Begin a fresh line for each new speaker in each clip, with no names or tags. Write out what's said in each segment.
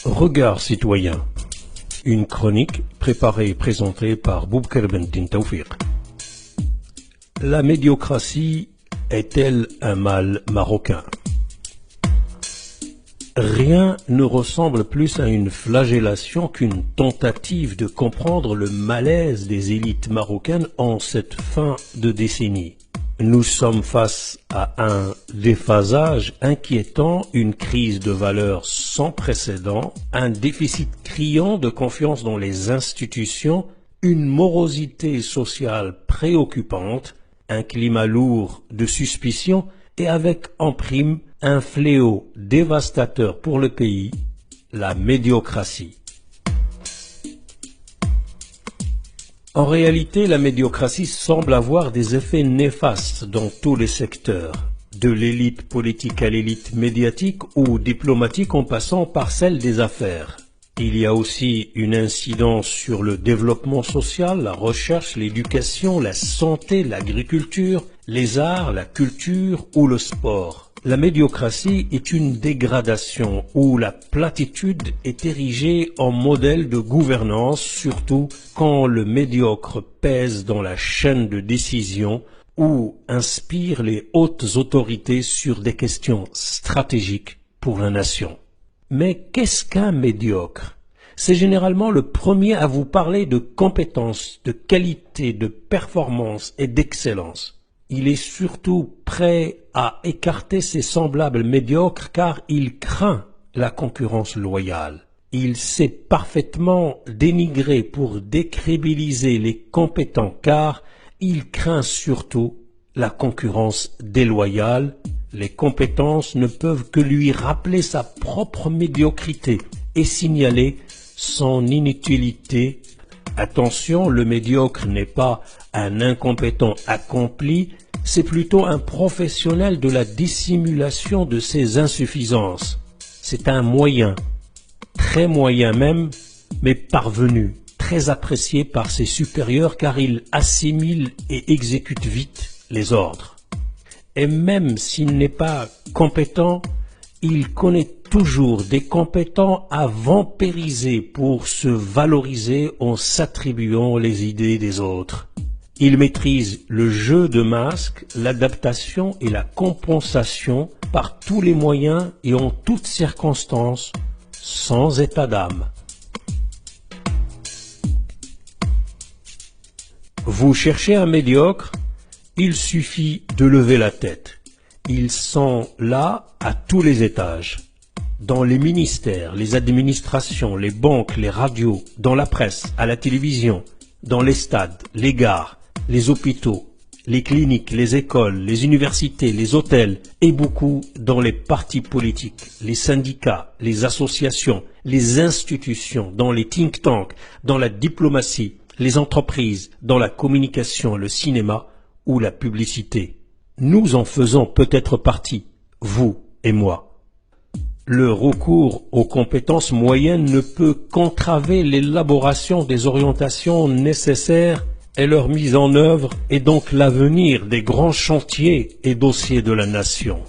Regard citoyen, une chronique préparée et présentée par Boubkar Bentin Tawfiq. La médiocratie est-elle un mal marocain? Rien ne ressemble plus à une flagellation qu'une tentative de comprendre le malaise des élites marocaines en cette fin de décennie. Nous sommes face à un déphasage inquiétant, une crise de valeurs sans précédent, un déficit criant de confiance dans les institutions, une morosité sociale préoccupante, un climat lourd de suspicion et avec en prime un fléau dévastateur pour le pays, la médiocratie. En réalité, la médiocratie semble avoir des effets néfastes dans tous les secteurs, de l'élite politique à l'élite médiatique ou diplomatique en passant par celle des affaires. Il y a aussi une incidence sur le développement social, la recherche, l'éducation, la santé, l'agriculture, les arts, la culture ou le sport. La médiocratie est une dégradation où la platitude est érigée en modèle de gouvernance, surtout quand le médiocre pèse dans la chaîne de décision ou inspire les hautes autorités sur des questions stratégiques pour la nation. Mais qu'est-ce qu'un médiocre? C'est généralement le premier à vous parler de compétences, de qualité, de performance et d'excellence. Il est surtout prêt à écarter ses semblables médiocres car il craint la concurrence loyale. Il sait parfaitement dénigrer pour décrédibiliser les compétents car il craint surtout la concurrence déloyale. Les compétences ne peuvent que lui rappeler sa propre médiocrité et signaler son inutilité. Attention, le médiocre n'est pas un incompétent accompli, c'est plutôt un professionnel de la dissimulation de ses insuffisances. C'est un moyen, très moyen même, mais parvenu, très apprécié par ses supérieurs car il assimile et exécute vite les ordres. Et même s'il n'est pas compétent, il connaît toujours des compétents à vampiriser pour se valoriser en s'attribuant les idées des autres. Il maîtrise le jeu de masques, l'adaptation et la compensation par tous les moyens et en toutes circonstances, sans état d'âme. Vous cherchez un médiocre, il suffit de lever la tête. Ils sont là à tous les étages. Dans les ministères, les administrations, les banques, les radios, dans la presse, à la télévision, dans les stades, les gares, les hôpitaux, les cliniques, les écoles, les universités, les hôtels et beaucoup dans les partis politiques, les syndicats, les associations, les institutions, dans les think tanks, dans la diplomatie, les entreprises, dans la communication, le cinéma ou la publicité. Nous en faisons peut-être partie, vous et moi. Le recours aux compétences moyennes ne peut qu'entraver l'élaboration des orientations nécessaires et leur mise en œuvre et donc l'avenir des grands chantiers et dossiers de la nation.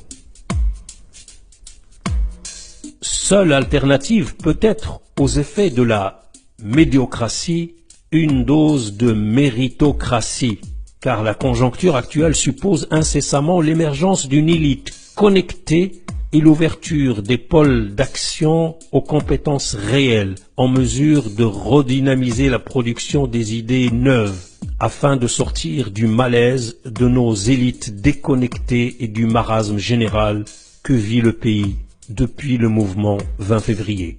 Seule alternative peut être aux effets de la médiocratie une dose de méritocratie, car la conjoncture actuelle suppose incessamment l'émergence d'une élite connectée et l'ouverture des pôles d'action aux compétences réelles en mesure de redynamiser la production des idées neuves afin de sortir du malaise de nos élites déconnectées et du marasme général que vit le pays depuis le mouvement 20 février.